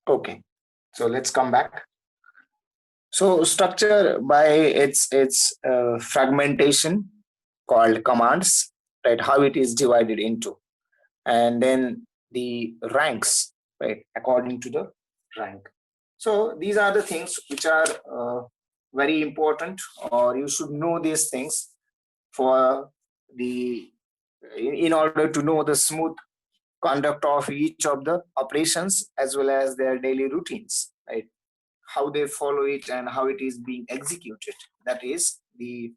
Okay, so let's come back. So structure by its fragmentation called commands, right? How it is divided into, and then the ranks, right? According to the rank. So these are the things which are very important, or you should know these things for the in order to know the smooth conduct of each of the operations as well as their daily routines, right? How they follow it and how it is being executed. That is the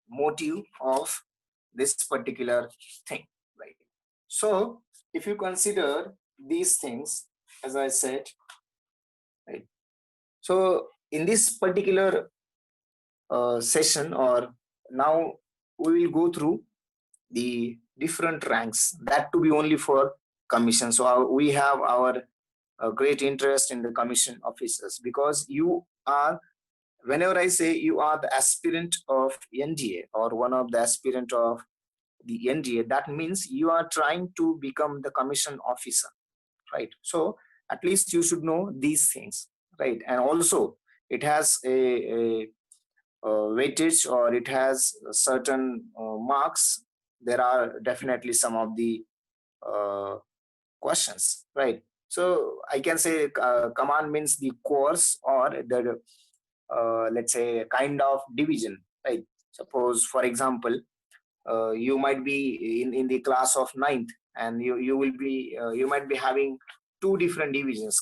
motive of this particular thing, right? So if you consider these things, as I said, right? So in this particular session, or now we will go through the different ranks, that to be only for commission. So we have our great interest in the commission officers, because you are, whenever I say you are the aspirant of NDA or one of the aspirant of the NDA, that means you are trying to become the commission officer, right? So at least you should know these things, right? And also it has a weightage, or it has certain marks. There are definitely some of the uh, questions, right? So I can say command means the course, or the let's say kind of division, right? Suppose for example, you might be in the class of ninth, and you will be you might be having two different divisions,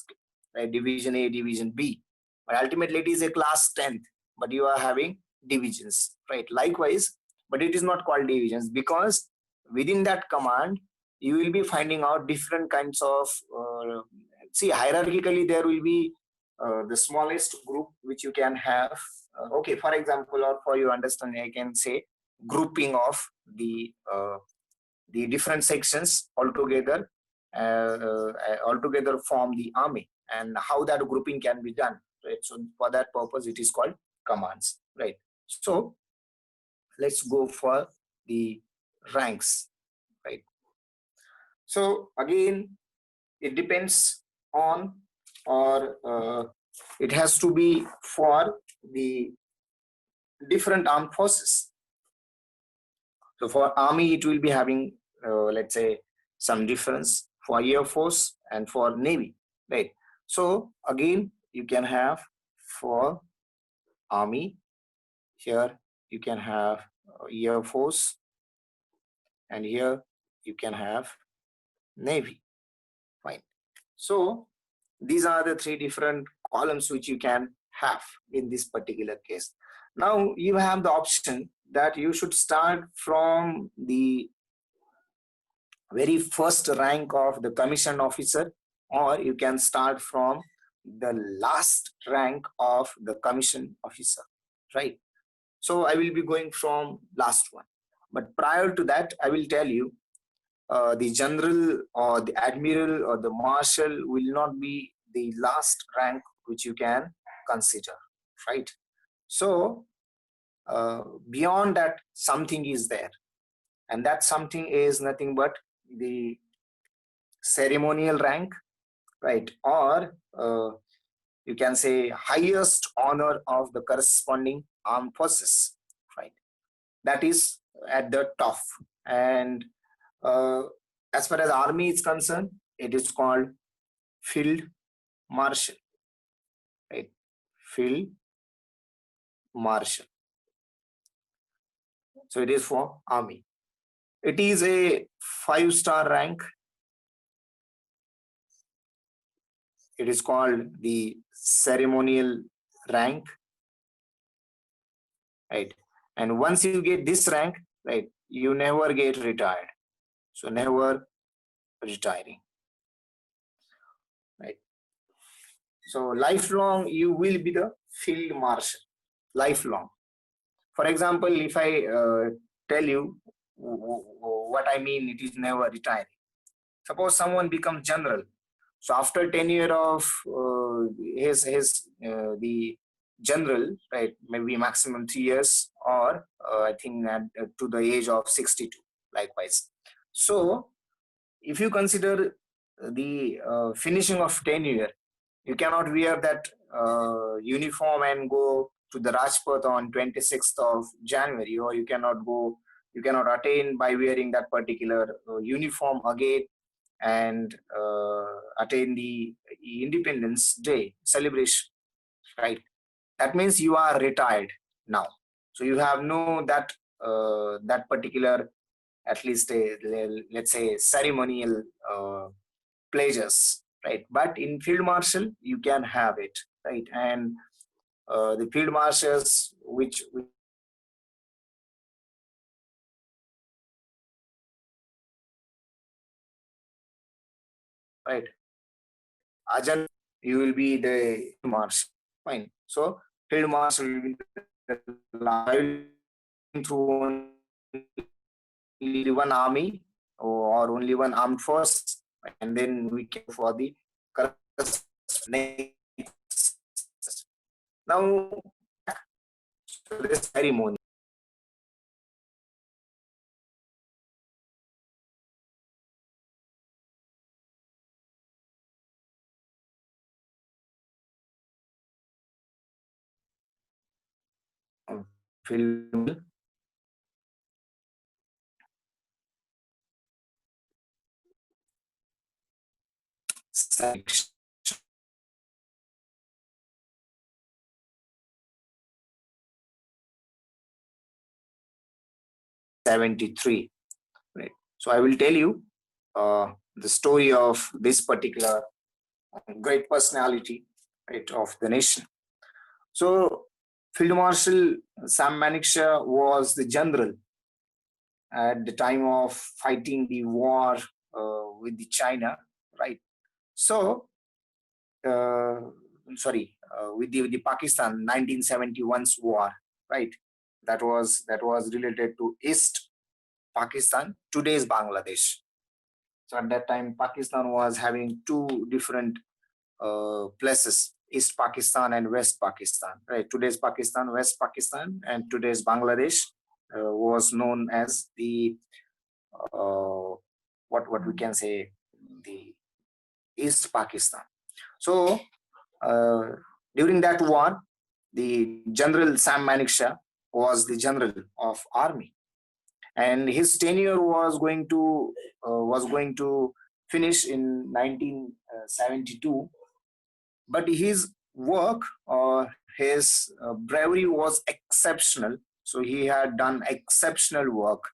right? Division A, division B, but ultimately it is a class 10th, but you are having divisions, right? Likewise, but it is not called divisions, because within that command you will be finding out different kinds of see, hierarchically there will be the smallest group which you can have. Okay, for example, or for your understanding, I can say grouping of the different sections altogether form the army, and how that grouping can be done, right? So for that purpose it is called commands, right? So let's go for the ranks, right? So again, it depends on, or it has to be for the different armed forces. So for army, it will be having, let's say, some difference for air force and for navy, right? So again, you can have for army here, you can have air force, and here you can have navy, fine. So these are the three different columns which you can have in this particular case. Now you have the option that you should start from the very first rank of the commission officer, or you can start from the last rank of the commission officer, right? So I will be going from last one, but prior to that I will tell you the general or the admiral or the marshal will not be the last rank which you can consider, right? So beyond that something is there, and that something is nothing but the ceremonial rank, right? Or you can say highest honor of the corresponding armed forces, right? That is at the top. And uh, as far as army is concerned, it is called field marshal, right? Field marshal. So it is for army. It is a 5-star rank. It is called the ceremonial rank, right? And once you get this rank, right, you never get retired. So never retiring, right? So lifelong you will be the field marshal, lifelong. For example, if I tell you what I mean, it is never retiring. Suppose someone becomes general, so after 10 years of his the general, right, maybe maximum 3 years, or I think to the age of 62, likewise. So if you consider the finishing of tenure, You cannot wear that uniform and go to the Rajpath on 26th of January, or you cannot attain by wearing that particular uniform again and attain the Independence Day celebration, right? That means you are retired now, so you have no that particular, at least let's say, ceremonial pleasures, right? But in field marshal you can have it, right? And the field marshals which right, Ajan, you will be the marshal, fine. So field marshal will be the through only one army or only one armed force, and then we can for the next. Now, so this ceremony, film section 73, right? So I will tell you the story of this particular great personality, right, of the nation. So Field Marshal Sam Manekshaw was the general at the time of fighting the war with the China, right? So, uh, with the Pakistan 1971's war, right? That was related to East Pakistan, today's Bangladesh. So at that time, Pakistan was having two different places: East Pakistan and West Pakistan. Right, today's Pakistan, West Pakistan, and today's Bangladesh was known as the uh, what we can say, the East Pakistan. So uh, during that war, the General Sam Manekshaw was the general of army, and his tenure was going to finish in 1972. But his work or his bravery was exceptional. So he had done exceptional work.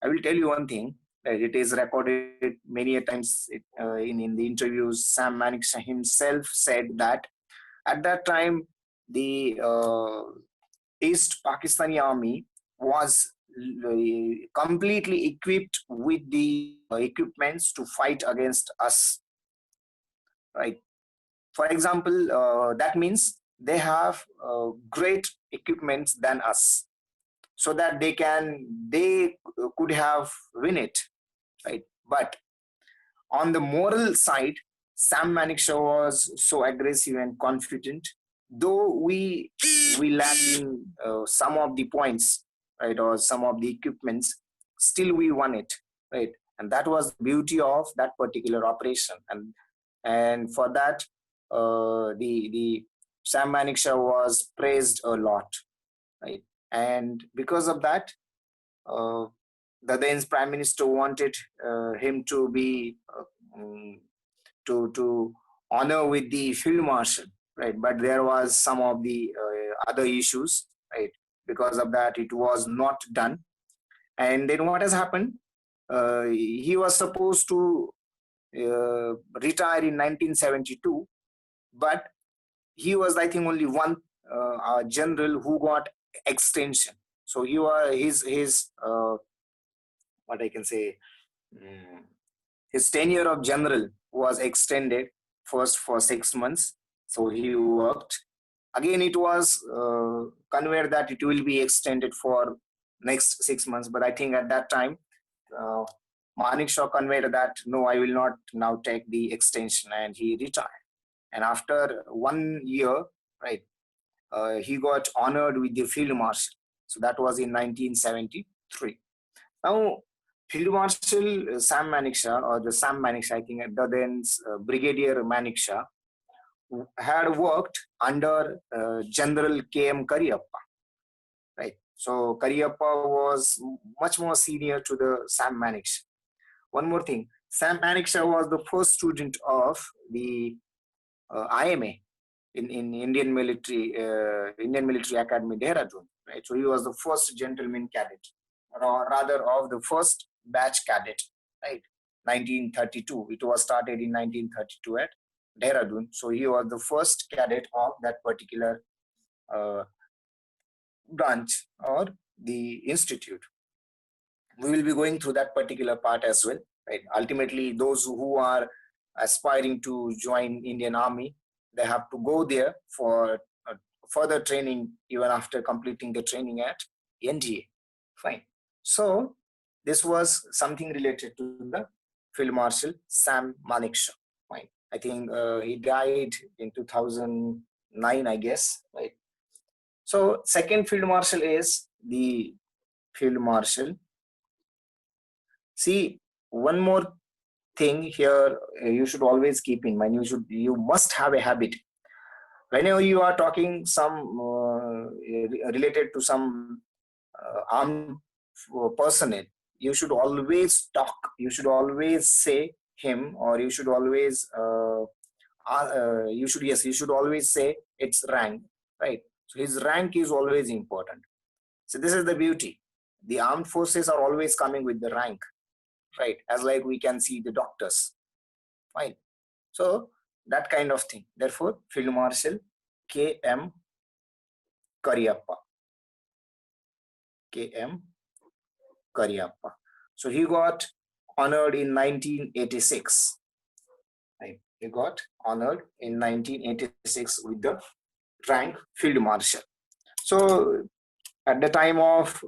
I will tell you one thing, that it is recorded many a times in the interviews. Sam Manekshaw himself said that at that time the East Pakistani army was completely equipped with the equipments to fight against us, right? For example, that means they have great equipment than us, so that they could have win it, right? But on the moral side, Sam Manekshaw was so aggressive and confident. Though we lack in some of the points, right, or some of the equipments, still we won it, right? And that was the beauty of that particular operation. And for that, the Sam Manekshaw was praised a lot, right? And because of that, uh, the then Prime Minister wanted him to be to honor with the field marshal, right? But there was some of the other issues, right? Because of that, it was not done. And then what has happened? He was supposed to retire in 1972, but he was, I think, only one general who got extension. So he was his what I can say. mm, his tenure of general was extended first for 6 months. So he worked. Again, it was conveyed that it will be extended for next 6 months. But I think at that time, uh, Manik Shaw conveyed that no, I will not now take the extension, and he retired. And after 1 year, right, he got honored with the Field Marshal. So that was in 1973. Now, Field Marshal Sam Manekshaw, or the Sam Manekshaw, I think, the then Brigadier Manekshaw, had worked under General K.M. Cariappa, right? So Cariappa was much more senior to the Sam Manekshaw. One more thing, Sam Manekshaw was the first student of the IMA in Indian Military Academy, Dehradun, right? So he was the first gentleman cadet, or rather of the first batch cadet, right? 1932. It was started in 1932 at Dehradun. So he was the first cadet of that particular uh, branch or the institute. We will be going through that particular part as well, right? Ultimately, those who are aspiring to join Indian Army, they have to go there for further training even after completing the training at NDA. Fine. So this was something related to the Field Marshal Sam Manekshaw. Fine. I think he died in 2009, I guess. Right. So second Field Marshal is the Field Marshal. See, one more thing here you should always keep in mind. You must have a habit whenever you are talking some related to some armed personnel. You should always talk. You should always say him, or you should always you should always say its rank, right? So his rank is always important. So this is the beauty. The armed forces are always coming with the rank, right? As like we can see the doctors, fine. So that kind of thing. Therefore, Field Marshal K.M. Cariappa. K.M. Cariappa. So he got honored in 1986. Right? He got honored in 1986 with the rank Field Marshal. So at the time of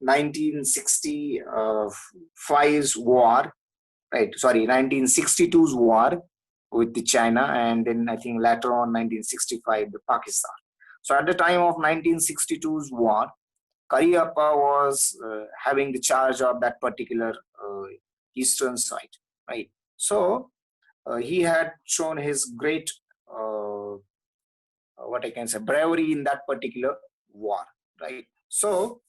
1965's war, right? Sorry, 1962's war with the China, and then I think later on 1965 the Pakistan. So at the time of 1962's war, Cariappa was having the charge of that particular eastern side, right? So he had shown his great, what I can say, bravery in that particular war, right? So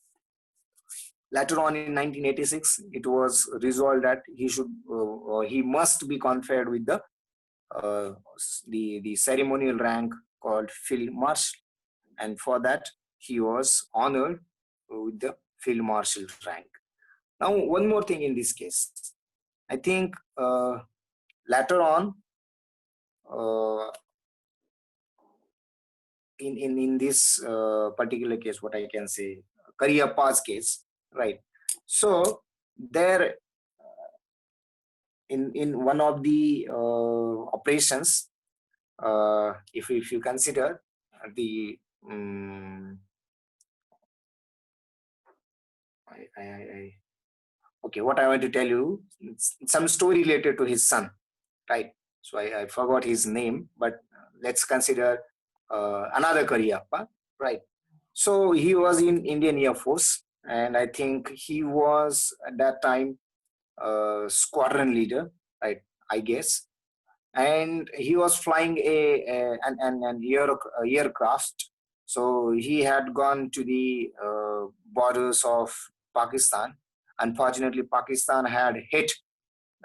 later on in 1986, it was resolved that he must be conferred with uh, the ceremonial rank called Field Marshal, and for that he was honored with the Field Marshal rank. Now, one more thing in this case, I think later on, in this particular case, what I can say, Cariappa's case, right? So there, in one of the operations, if you consider the okay, what I want to tell you, some story related to his son, right? So I forgot his name, but let's consider another Cariappa, right? So he was in Indian Air Force, and I think he was at that time squadron leader, right? I guess, and he was flying an aircraft. So he had gone to the borders of Pakistan. Unfortunately, Pakistan had hit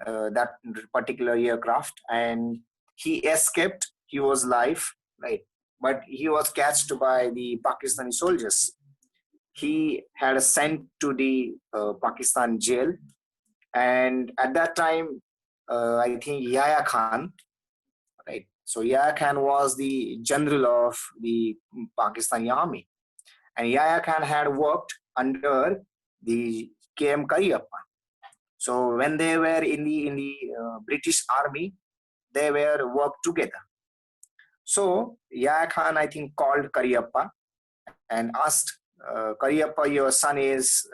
that particular aircraft, and he escaped. He was alive, right? But he was catched by the Pakistani soldiers. He had sent to the Pakistan jail, and at that time, I think Yahya Khan, right? So Yahya Khan was the general of the Pakistani army, and Yahya Khan had worked under the K.M. Cariappa. So when they were in the British army, they were worked together. So Yahya Khan, I think, called Cariappa and asked, Cariappa, your son is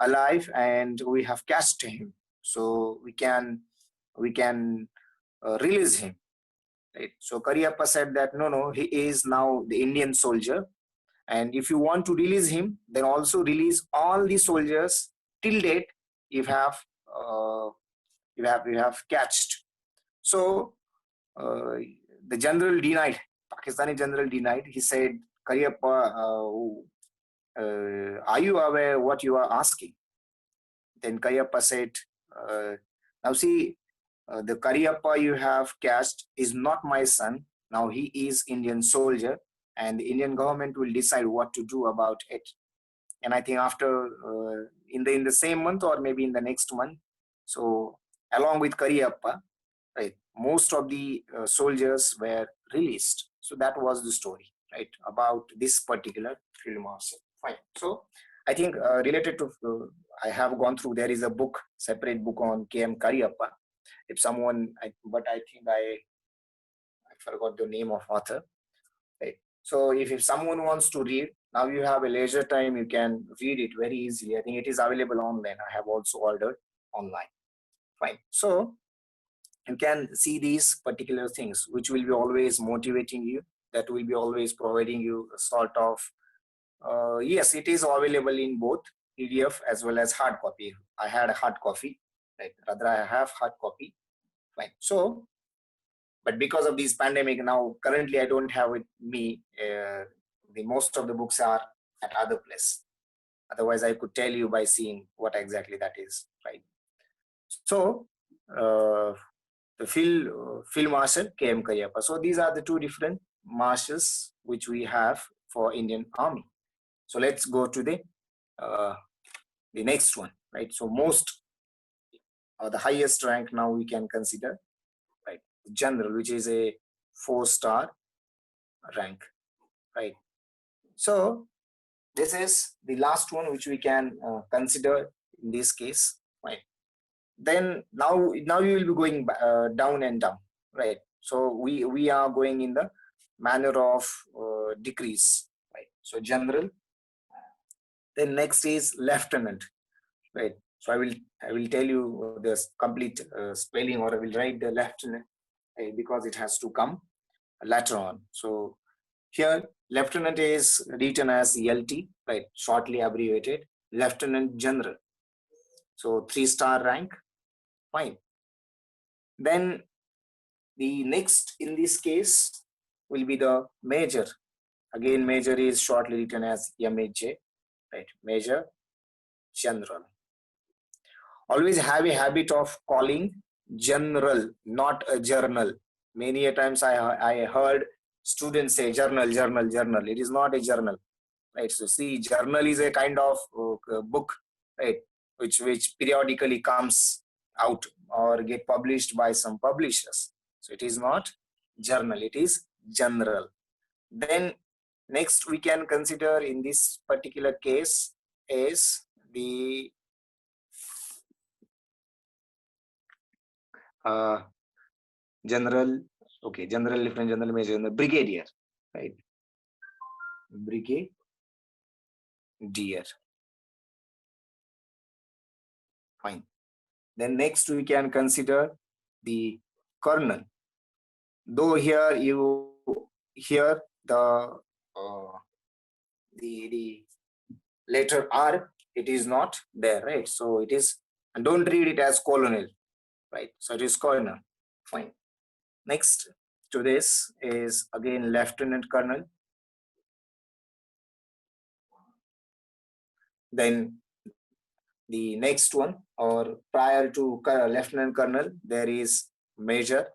alive, and we have catched him, so we can release him. Right? So Cariappa said that no, he is now the Indian soldier, and if you want to release him, then also release all the soldiers till date you have uh, you have catched. So uh, the general denied, Pakistani general denied. He said, Cariappa, are you aware what you are asking? Then Cariappa said, uh, now see, the Cariappa you have cast is not my son. Now he is Indian soldier, and the Indian government will decide what to do about it. And I think after in the same month or maybe in the next month, so along with Cariappa, right, most of the soldiers were released. So that was the story, right, about this particular field marshal. Fine. So I think related to I have gone through. There is a book, separate book on KM Cariappa. If someone, but I think I forgot the name of author. Right. So if someone wants to read, now you have a leisure time, you can read it very easily. I think it is available online. I have also ordered online. Fine. So you can see these particular things, which will be always motivating you, that will be always providing you a sort of, yes, it is available in both PDF as well as hard copy. I had a hard copy, right? Rather, I have hard copy. Fine. So, but because of this pandemic now, currently I don't have with me. The most of the books are at other place. Otherwise, I could tell you by seeing what exactly that is, right? So, the field marshal KM Cariappa. So these are the two different marshals which we have for Indian Army. So let's go to the next one, right? So most the highest rank now we can consider, right, general, which is a 4-star rank, right? So this is the last one which we can consider in this case, right? Then now you will be going down and down, right? So we are going in the manner of decrease, right? So general, then next is lieutenant, right? So I will tell you the complete spelling, or I will write the lieutenant, right, because it has to come later on. So here lieutenant is written as LT, right, shortly abbreviated, lieutenant general. So 3-star rank. Fine. Then the next in this case will be the major. Again, major is shortly written as MHJ, right? Major general. Always have a habit of calling general, not a journal. Many a times I heard students say journal, journal, journal. It is not a journal, right? So see, journal is a kind of book, right, which periodically comes out or get published by some publishers. So it is not journal, it is general. Then next we can consider in this particular case is the general, okay, general, lieutenant general, major general, brigadier, right? Brigadier. Fine. Then next we can consider the colonel. Though here you hear the letter R, it is not there, right? So it is, and don't read it as colonel, right? So it is colonel. Fine. Next to this is again lieutenant colonel. Then the next one, or prior to lieutenant colonel, there is major.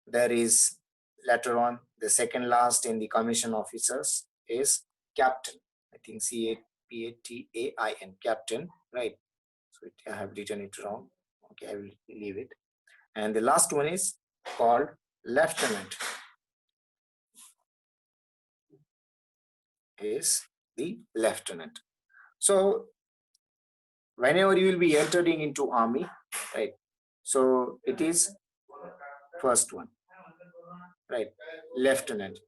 There is later on the second last in the commission officers is captain. I think CAPTAIN, captain, right? So I have written it wrong. Okay, I will leave it. And the last one is called lieutenant. Is the lieutenant. So whenever you will be entering into army, right? So it is first one, right? Lieutenant,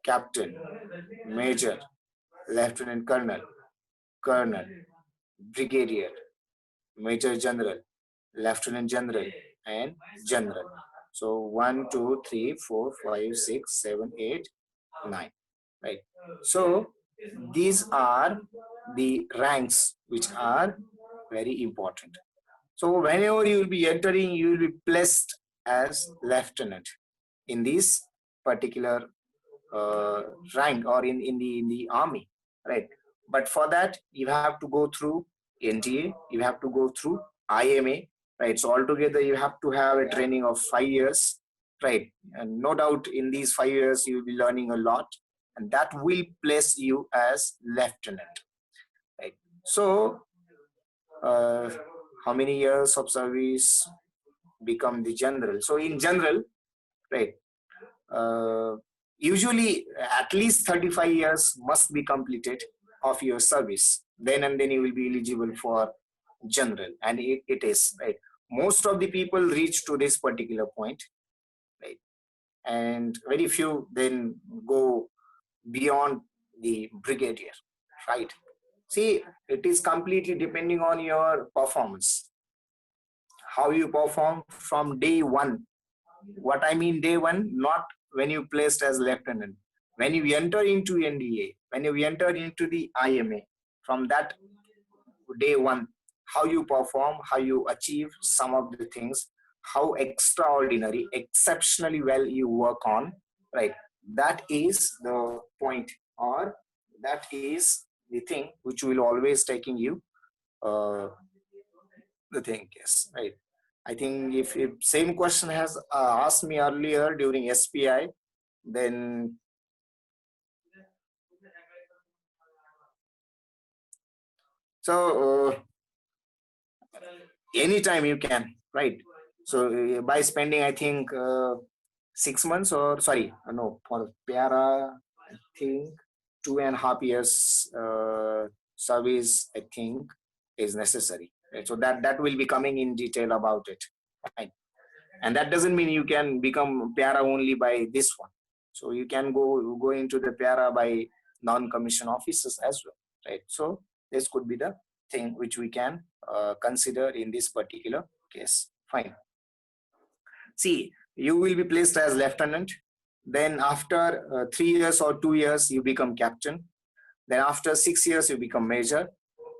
captain, major, lieutenant colonel, colonel, brigadier, major general, lieutenant general, and general. So 1, 2, 3, 4, 5, 6, 7, 8, 9, right? So these are the ranks which are very important. So whenever you will be entering, you will be placed as lieutenant in this particular rank or in the army, right? But for that, you have to go through NTA, you have to go through IMA, right? So altogether, you have to have a training of 5 years, right? And no doubt in these 5 years, you'll be learning a lot, and that will place you as lieutenant, right? So, uh, how many years of service become the general? So in general, right? Uh, Usually at least 35 years must be completed of your service, then and then you will be eligible for general, and it is, right? Most of the people reach to this particular point, right? And very few then go beyond the brigadier, right? See, it is completely depending on your performance, how you perform from day one. What I mean day one, not when you placed as lieutenant. When you enter into NDA, when you enter into the IMA, from that day one, how you perform, how you achieve some of the things, how extraordinary, exceptionally well you work on, right? That is the point, or that is the thing which will always taking you uh, the thing, yes, right? I think if same question has asked me earlier during SPI, then so anytime you can, right? So by spending, I think 6 months, or sorry, no, for para, I think 2.5 years service, I think is necessary. Right? So that will be coming in detail about it. Right? And that doesn't mean you can become para only by this one. So you can go into the para by non-commissioned officers as well, right? So this could be the thing which we can consider in this particular case. Fine. See, you will be placed as lieutenant. Then after 3 years or 2 years, you become captain. Then after 6 years, you become major.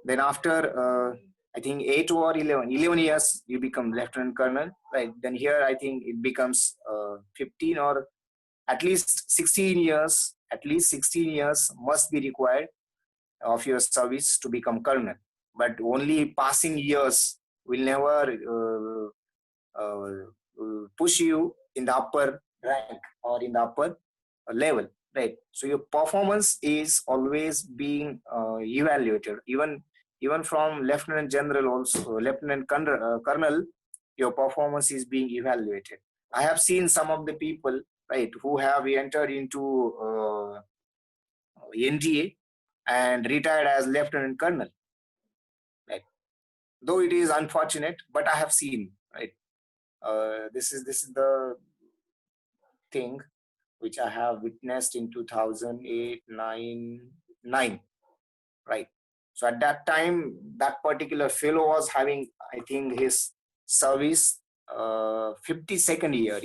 Then after I think 8 or 11 years, you become lieutenant colonel, right? Then here I think it becomes 15 or at least 16 years. At least 16 years must be required of your service to become colonel. But only passing years will never push you in the upper rank or in the upper level, right? So your performance is always being evaluated, even from lieutenant general, also lieutenant colonel, your performance is being evaluated. I have seen some of the people, right, who have entered into NDA and retired as lieutenant colonel, right? Though it is unfortunate, but I have seen, right? This is the thing which I have witnessed in 2008, 9, right? So at that time, that particular fellow was having, I think, his service 52nd year.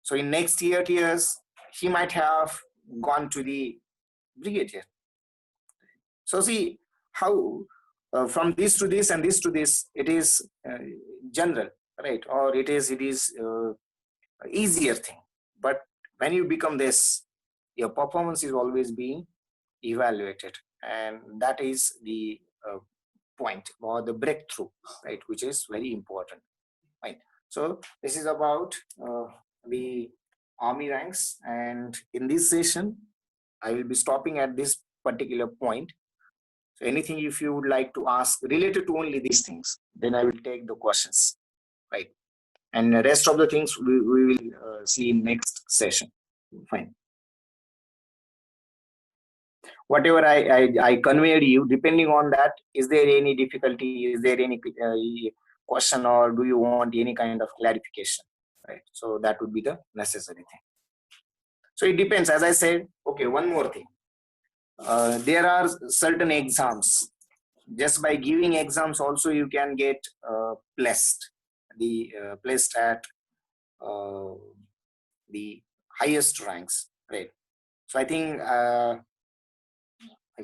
So in next years, he might have gone to the brigadier. So see how from this to this and this to this, it is general, right? Or it is easier thing. But when you become this, your performance is always being evaluated, and that is the point or the breakthrough, right, which is very important, right? So this is about the army ranks, and in this session I will be stopping at this particular point. So anything if you would like to ask related to only these things, then I will take the questions, right? And the rest of the things we will see in next session. Fine. Whatever I conveyed you, depending on that, is there any difficulty? Is there any question, or do you want any kind of clarification? Right. So that would be the necessary thing. So it depends. As I said, okay, one more thing. There are certain exams. Just by giving exams, also you can get placed. Placed at uh, the highest ranks, right? So I think I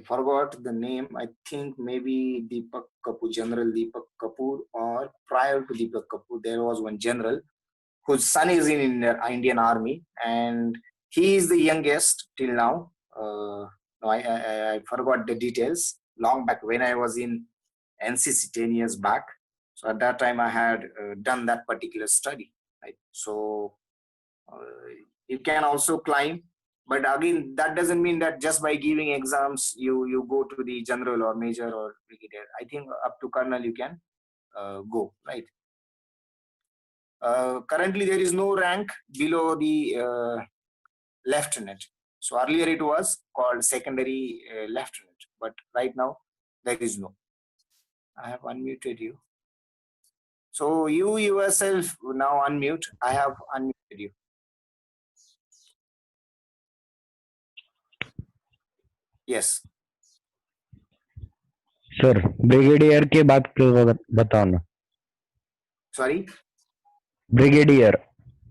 forgot the name. I think maybe Deepak Kapoor, General Deepak Kapoor, or prior to Deepak Kapoor, there was one general whose son is in Indian Army, and he is the youngest till now. No, I forgot the details. Long back when I was in NCC 10 years back, so at that time I had done that particular study. Right, so uh, you can also climb, but again that doesn't mean that just by giving exams you go to the general or major or brigadier. I think up to colonel you can go, right. Currently there is no rank below the lieutenant. So earlier it was called secondary lieutenant, but right now there is no. I have unmuted you. So you yourself now unmute. I have unmuted you. Yes. Sir brigadier के बाद बताओ ना. Sorry. Brigadier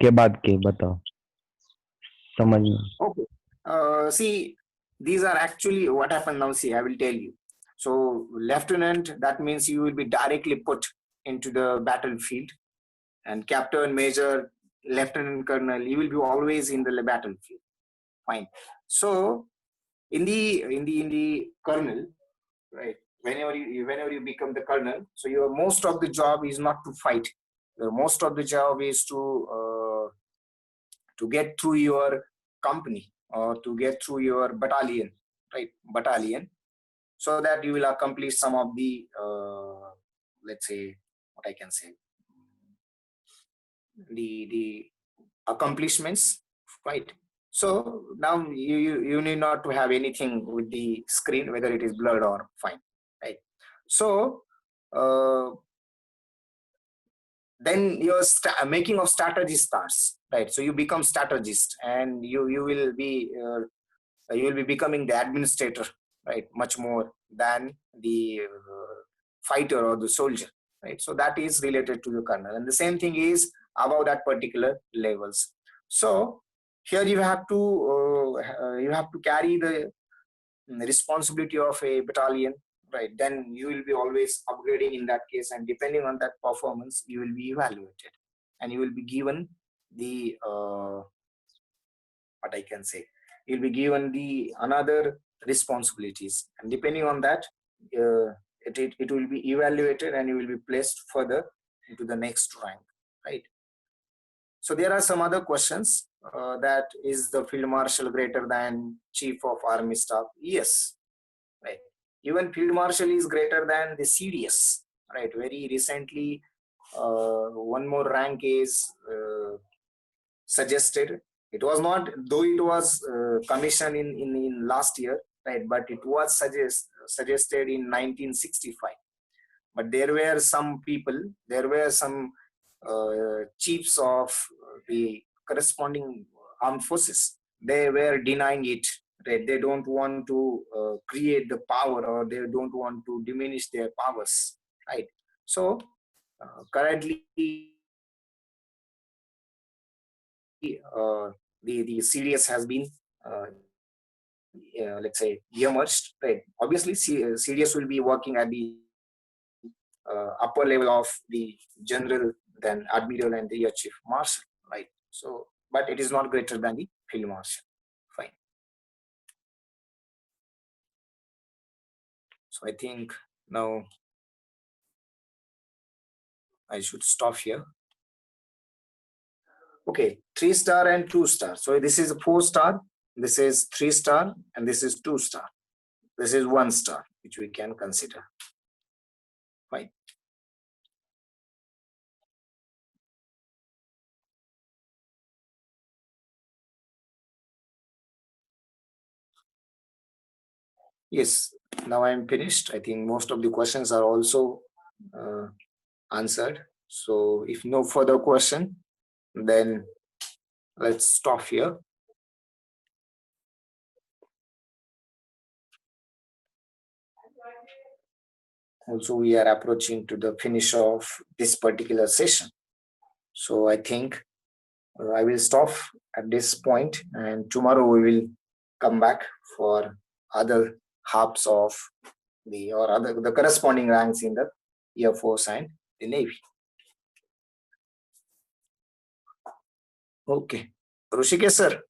के बाद के बताओ समझ में. Okay. See, these are actually what happened now. See, I will tell you. So lieutenant, that means you will be directly put into the battlefield, and captain, major, lieutenant colonel, you will be always in the battlefield. Fine. So in the colonel, right? Whenever you become the colonel, so your most of the job is not to fight. The most of the job is to get through your company or to get through your battalion, right? Battalion, so that you will accomplish some of the let's say what I can say, the accomplishments, right. So now you need not to have anything with the screen, whether it is blurred or fine, right. So uh, then your making of strategy starts, right. So you become strategist, and you will be becoming the administrator, right, much more than the fighter or the soldier, right. So that is related to the colonel, and the same thing is about that particular levels. So here you have to carry the responsibility of a battalion, right. Then you will be always upgrading in that case, and depending on that performance you will be evaluated, and you will be given the what I can say, you'll be given the another responsibilities, and depending on that, it will be evaluated, and you will be placed further into the next rank, right. So there are some other questions. That is the field marshal greater than chief of army staff? Yes, right. Even field marshal is greater than the CDS, right. Very recently, one more rank is suggested. It was not, though it was commissioned in last year, right, but it was suggested in 1965. But there were some people, there were some chiefs of the corresponding armed forces, they were denying it, right. They don't want to create the power, or they don't want to diminish their powers, right. So currently the CDS has been let's say emerged, right. Obviously CDS will be working at the upper level of the general, then admiral, and the chief marshal, right. So but it is not greater than the field marshal. Fine. So I think now I should stop here. Okay, 3-star and 2-star. So this is a 4-star, this is 3-star, and this is 2-star. This is 1-star, which we can consider. Fine. Yes, now I am finished. I think most of the questions are also answered. So if no further question, then let's stop here. Also, we are approaching to the finish of this particular session. So I think I will stop at this point, and tomorrow we will come back for other halves of the corresponding ranks in the Air Force and the Navy. Okay. Rushikesh sir.